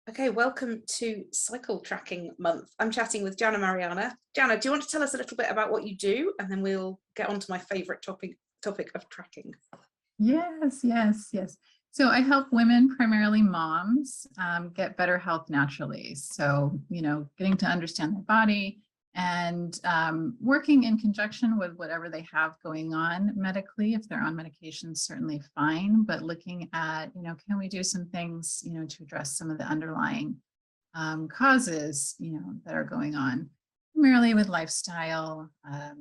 Okay, welcome to Cycle Tracking Month. I'm chatting with Jana Mariana. Jana, do you want to tell us a little bit about what you do, and then we'll get on to my favorite topic of tracking? Yes. So I help women, primarily moms, get better health naturally. So, getting to understand their body and working in conjunction with whatever they have going on medically. If they're on medication, certainly fine, but looking at, can we do some things, to address some of the underlying causes, that are going on, primarily with lifestyle. I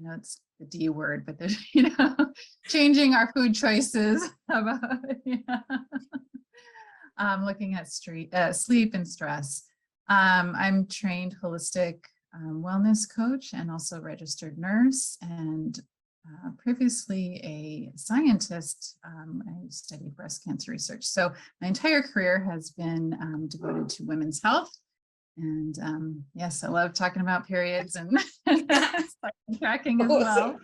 know it's the D word, but there's, changing our food choices about, looking at sleep and stress. I'm trained holistic wellness coach and also registered nurse, and previously a scientist. I studied breast cancer research. So my entire career has been devoted to women's health. And yes, I love talking about periods and tracking as well.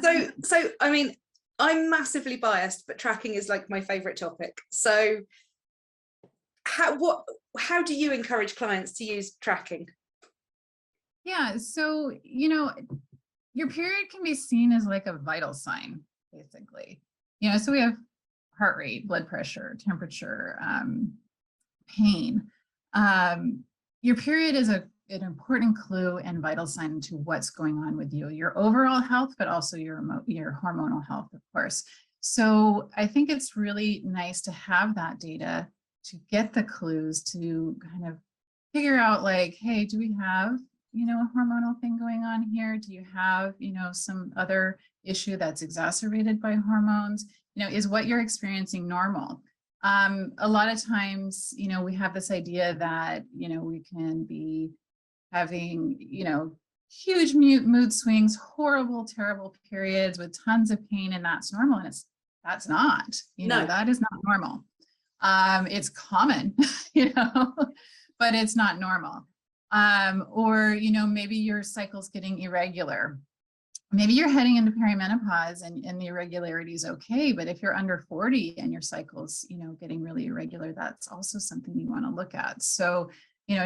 So I mean, I'm massively biased, but tracking is like my favorite topic. So how do you encourage clients to use tracking? Yeah, so your period can be seen as like a vital sign, basically. So we have heart rate, blood pressure, temperature, pain. Your period is an important clue and vital sign into what's going on with you, your overall health, but also your hormonal health, of course. So I think it's really nice to have that data to get the clues to kind of figure out, like, hey, do we have, a hormonal thing going on here? Do you have, some other issue that's exacerbated by hormones? Is what you're experiencing normal? A lot of times, we have this idea that, we can be having, huge mood swings, horrible, terrible periods with tons of pain, and that's normal. And that's not, No. That is not normal. It's common, but it's not normal. Or, maybe your cycle's getting irregular. Maybe you're heading into perimenopause and the irregularity is okay, but if you're under 40 and your cycle's, getting really irregular, that's also something you want to look at. So,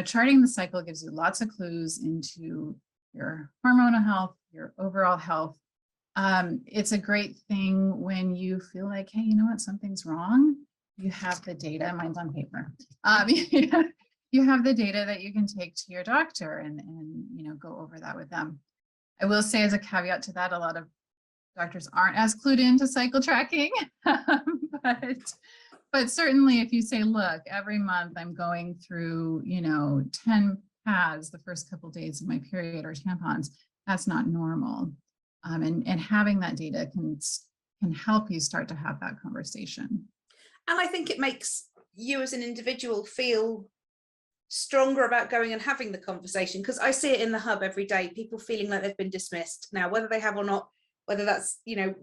charting the cycle gives you lots of clues into your hormonal health, your overall health. It's a great thing when you feel like, hey, you know what, something's wrong. You have the data, mine's on paper. You have the data that you can take to your doctor and go over that with them. I will say, as a caveat to that, a lot of doctors aren't as clued into cycle tracking, but certainly if you say, look, every month I'm going through, 10 pads the first couple of days of my period or tampons, that's not normal. And having that data can help you start to have that conversation. And I think it makes you as an individual feel stronger about going and having the conversation, because I see it in the hub every day, people feeling like they've been dismissed. Now, whether they have or not, whether that's, in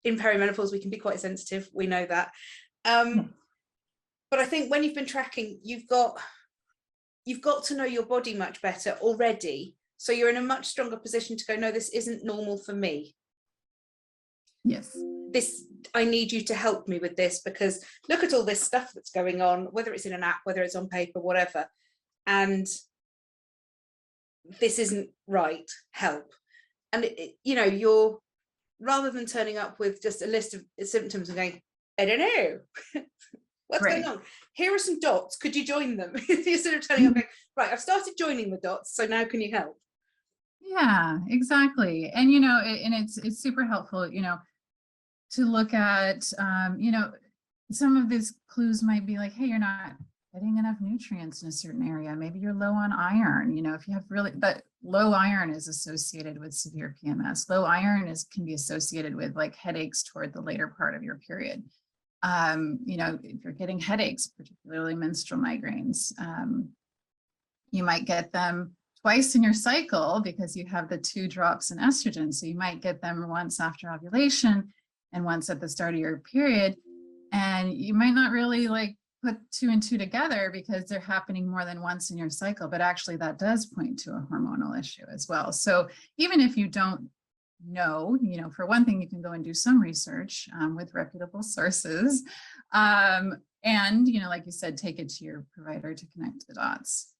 perimenopause, we can be quite sensitive, we know that. But I think when you've been tracking, you've got to know your body much better already. So you're in a much stronger position to go, no, this isn't normal for me. Yes. I need you to help me with this, because look at all this stuff that's going on, whether it's in an app, whether it's on paper, whatever. And this isn't right, help. And you're, rather than turning up with just a list of symptoms and going, I don't know, what's going on? Here are some dots, could you join them? You're sort of turning up going, right, I've started joining the dots, so now can you help? Yeah, exactly. And and it's super helpful, to look at, some of these clues might be like, hey, you're not getting enough nutrients in a certain area. Maybe you're low on iron. If you have but low iron is associated with severe PMS. Low iron can be associated with like headaches toward the later part of your period. If you're getting headaches, particularly menstrual migraines, you might get them twice in your cycle because you have the 2 drops in estrogen. So you might get them once after ovulation and once at the start of your period. And you might not really put 2 and 2 together because they're happening more than once in your cycle, but actually that does point to a hormonal issue as well. So even if you don't know, for one thing, you can go and do some research with reputable sources. And, like you said, take it to your provider to connect the dots.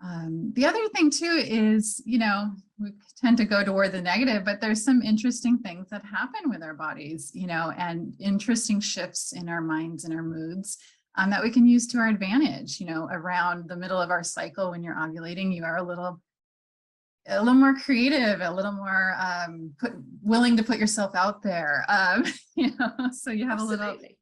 The other thing too is, we tend to go toward the negative, but there's some interesting things that happen with our bodies, and interesting shifts in our minds and our moods that we can use to our advantage. Around the middle of our cycle, when you're ovulating, you are a little more creative, a little more willing to put yourself out there. So you have Absolutely.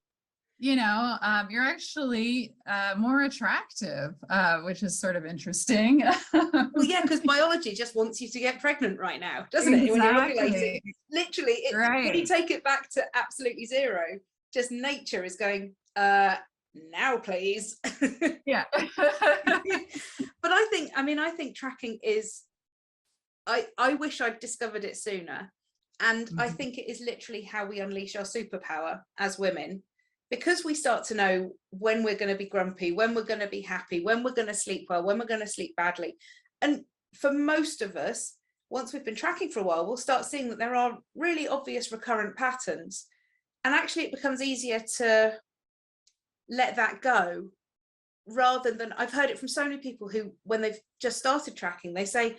you're actually more attractive, which is sort of interesting. Well, yeah, because biology just wants you to get pregnant right now, doesn't it? When you're ovulating, literally, when you take it back to absolutely zero, just nature is going, now please. Yeah. But I think tracking is, I wish I'd discovered it sooner. And I think it is literally how we unleash our superpower as women, because we start to know when we're going to be grumpy, when we're going to be happy, when we're going to sleep well, when we're going to sleep badly. And for most of us, once we've been tracking for a while, we'll start seeing that there are really obvious recurrent patterns. And actually it becomes easier to let that go, rather than, I've heard it from so many people who, when they've just started tracking, they say,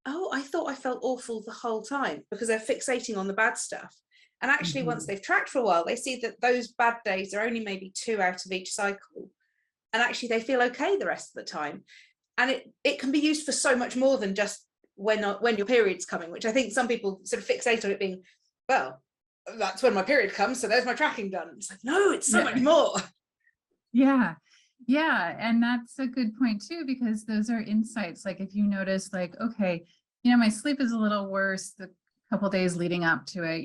oh, I thought I felt awful the whole time, because they're fixating on the bad stuff. And actually, once they've tracked for a while, they see that those bad days are only maybe 2 out of each cycle. And actually they feel okay the rest of the time. And it can be used for so much more than just when your period's coming, which I think some people sort of fixate on it being, well, that's when my period comes, so there's my tracking done. It's like, no, it's so much more. Yeah. And that's a good point too, because those are insights. Like if you notice, like, okay, my sleep is a little worse the couple days leading up to it,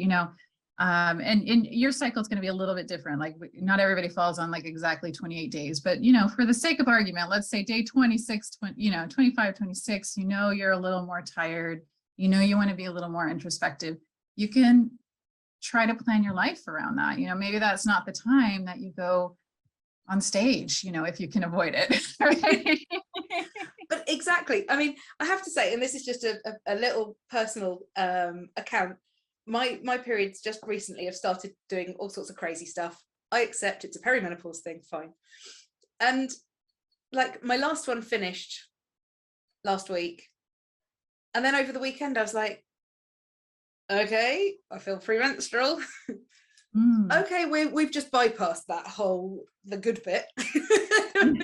and your cycle is going to be a little bit different. Like not everybody falls on like exactly 28 days, but for the sake of argument, let's say day 26, 25, 26, you're a little more tired, you want to be a little more introspective. You can try to plan your life around that. Maybe that's not the time that you go on stage, if you can avoid it. Right? But exactly. I mean, I have to say, and this is just a little personal account, my periods just recently have started doing all sorts of crazy stuff. I accept it's a perimenopause thing, fine. And like my last one finished last week. And then over the weekend, I was like, okay, I feel premenstrual. Okay, we've just bypassed that whole, the good bit. and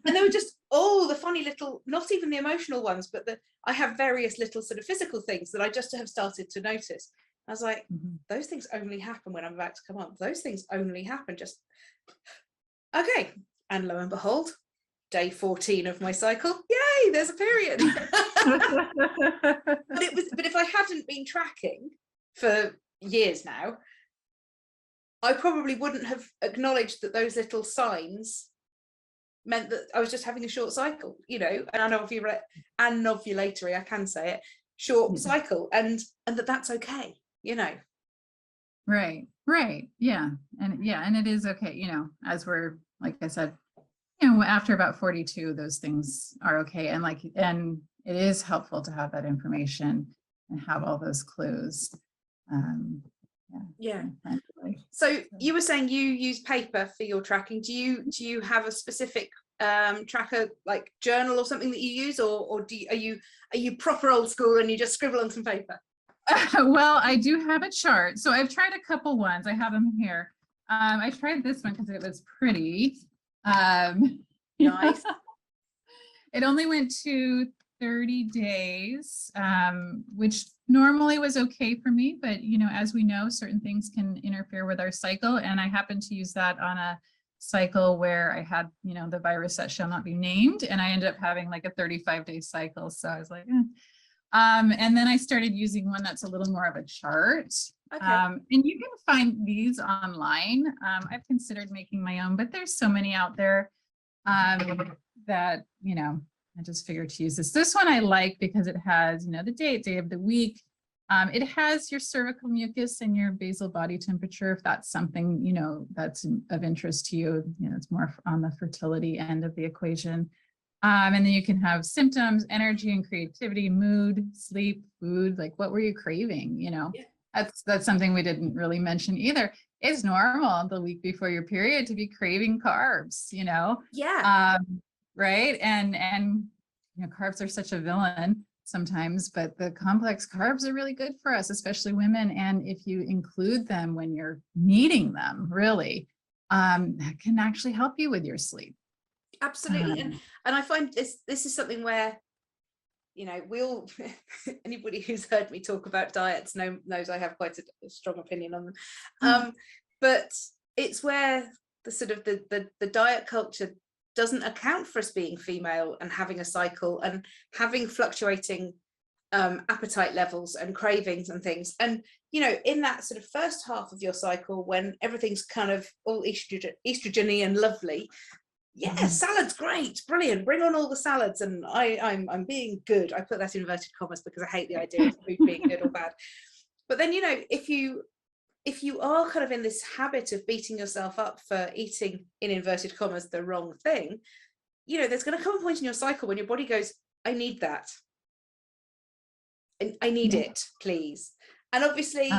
there were just all the funny little, not even the emotional ones, but I have various little sort of physical things that I just have started to notice. I was like, those things only happen when I'm about to come up. Those things only happen just, okay. And lo and behold, day 14 of my cycle, yay, there's a period. But if I hadn't been tracking for years now, I probably wouldn't have acknowledged that those little signs meant that I was just having a short cycle, an anovulatory, I can say it, short cycle, and that's okay, Right. Yeah. And it is okay, as we're, like I said, after about 42, those things are okay. And it is helpful to have that information and have all those clues. Yeah. So you were saying you use paper for your tracking. Do you have a specific tracker, like journal or something that you use, or are you proper old school and you just scribble on some paper? Well, I do have a chart. So I've tried a couple ones. I have them here. I tried this one because it was pretty. Nice. It only went to 30 days, which normally was okay for me, but as we know, certain things can interfere with our cycle, and I happened to use that on a cycle where I had the virus that shall not be named, and I ended up having like a 35-day cycle. So I was like, and then I started using one that's a little more of a chart. Okay. And you can find these online. I've considered making my own, but there's so many out there that I just figured to use this. This one I like because it has, the day of the week. It has your cervical mucus and your basal body temperature, if that's something, that's of interest to you. It's more on the fertility end of the equation. And then you can have symptoms, energy and creativity, mood, sleep, food, like what were you craving, That's something we didn't really mention either. It's normal the week before your period to be craving carbs, Yeah. Right? And carbs are such a villain sometimes, but the complex carbs are really good for us, especially women. And if you include them when you're needing them, really, that can actually help you with your sleep. Absolutely. And I find this is something where, we all, anybody who's heard me talk about diets knows I have quite a strong opinion on them. But it's where the sort of the diet culture doesn't account for us being female and having a cycle and having fluctuating appetite levels and cravings and things. And, in that sort of first half of your cycle, when everything's kind of all estrogen-y and lovely, yeah, salad's great, brilliant, bring on all the salads. And I'm being good. I put that in inverted commas because I hate the idea of food being good or bad. But then, if you are kind of in this habit of beating yourself up for eating, in inverted commas, the wrong thing, there's going to come a point in your cycle when your body goes, I need that. And I need it, please. And obviously,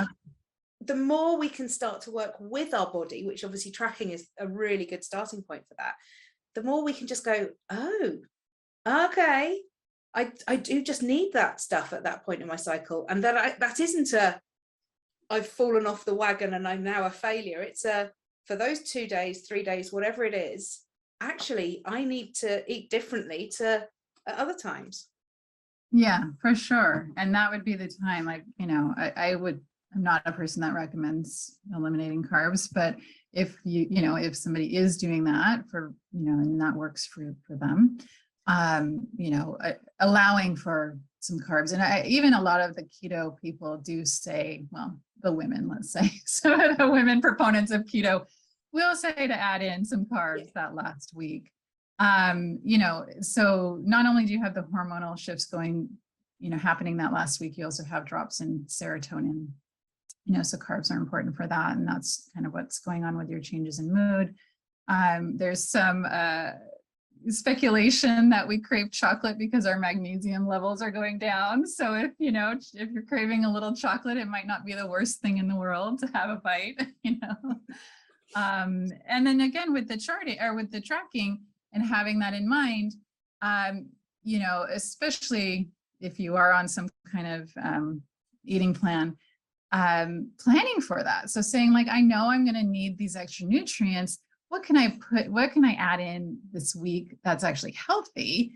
the more we can start to work with our body, which obviously tracking is a really good starting point for that, the more we can just go, oh, okay, I do just need that stuff at that point in my cycle. And that isn't I've fallen off the wagon and I'm now a failure. It's for those 2 days, 3 days, whatever it is, actually, I need to eat differently at other times. Yeah, for sure. And that would be the time, I'm not a person that recommends eliminating carbs, but if if somebody is doing that for, and that works for them, allowing for some carbs. And even a lot of the keto people do say, well, the women, let's say, so the women proponents of keto will say to add in some carbs that last week. So not only do you have the hormonal shifts going, happening that last week, you also have drops in serotonin, so carbs are important for that. And that's kind of what's going on with your changes in mood. There's some speculation that we crave chocolate because our magnesium levels are going down. So if you're craving a little chocolate, it might not be the worst thing in the world to have a bite, and then again, with the charting or with the tracking and having that in mind, especially if you are on some kind of eating plan, planning for that. So saying like, I know I'm going to need these extra nutrients. What can I add in this week that's actually healthy?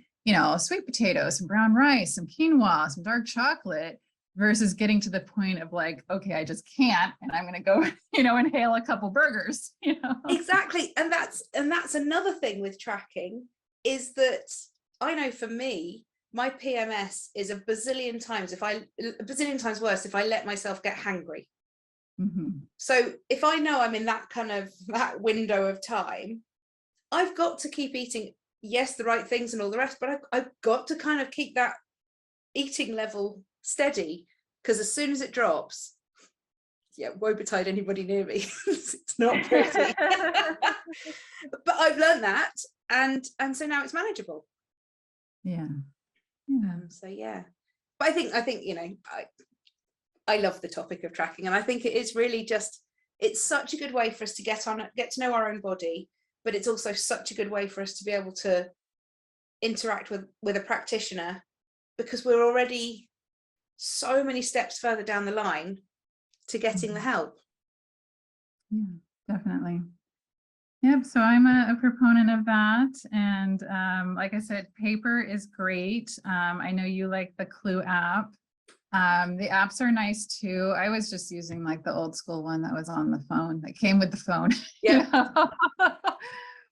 Sweet potatoes, some brown rice, some quinoa, some dark chocolate, versus getting to the point of like, okay, I just can't, and I'm going to go, inhale a couple burgers, Exactly. And that's another thing with tracking, is that I know for me, my PMS is a bazillion times worse if I let myself get hangry. Mm-hmm. So if I know I'm in that window of time, I've got to keep eating, yes, the right things and all the rest, but I've got to kind of keep that eating level steady, because as soon as it drops, woe betide anybody near me. It's not pretty. But I've learned that, and so now it's manageable. But I think I love the topic of tracking, and I think it is really it's such a good way for us to get to know our own body, but it's also such a good way for us to be able to interact with a practitioner, because we're already so many steps further down the line to getting the help. Yeah, definitely. Yep. So I'm a proponent of that. And like I said, paper is great. I know you like the Clue app. The apps are nice too. I was just using like the old school one that was on the phone, that came with the phone. Yeah.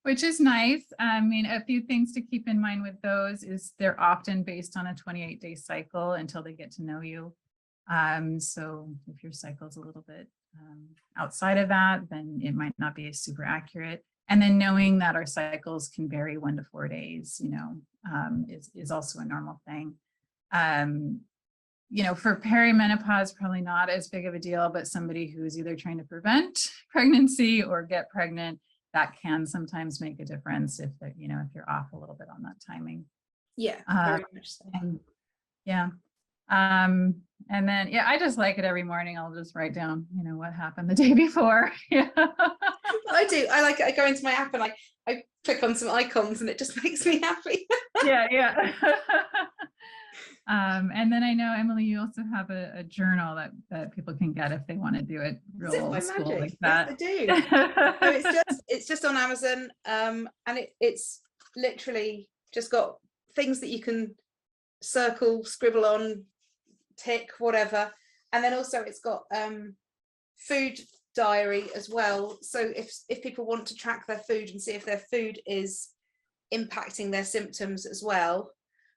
Which is nice. I mean, a few things to keep in mind with those is they're often based on a 28-day cycle until they get to know you. So if your cycle is a little bit outside of that, then it might not be super accurate. And then knowing that our cycles can vary 1 to 4 days, is also a normal thing. For perimenopause, probably not as big of a deal, but somebody who's either trying to prevent pregnancy or get pregnant, that can sometimes make a difference if you're off a little bit on that timing. Yeah, very much so. And then, yeah, I just like it every morning. I'll just write down, you know, what happened the day before. Yeah. I do. I like it. I go into my app and I click on some icons and it just makes me happy. Yeah, yeah. And then I know, Emily, you also have a journal that people can get if they want to do it real As if old by school magic. like Yes, that. I do. So it's just on Amazon, and it's literally just got things that you can circle, scribble on, tick, whatever. And then also it's got food diary as well. So if people want to track their food and see if their food is impacting their symptoms as well,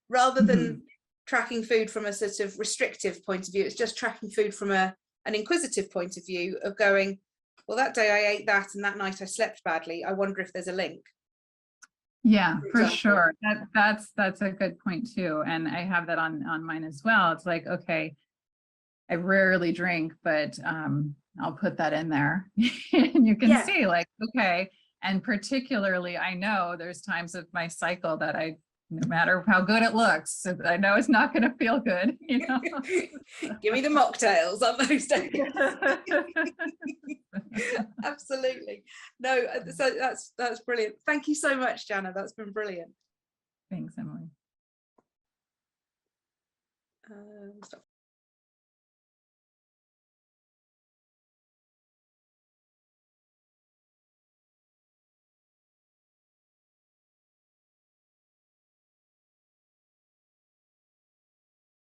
rather than tracking food from a sort of restrictive point of view, it's just tracking food from an inquisitive point of view of going, well, that day I ate that and that night I slept badly. I wonder if there's a link. Yeah, for sure. That's a good point too. And I have that on mine as well. It's like, okay, I rarely drink, but I'll put that in there. And you can see like, okay. And particularly, I know there's times of my cycle that no matter how good it looks, I know it's not going to feel good, you know. Give me the mocktails on those days. Absolutely. No, so that's brilliant. Thank you so much, Jana. That's been brilliant. Thanks, Emily. Stop.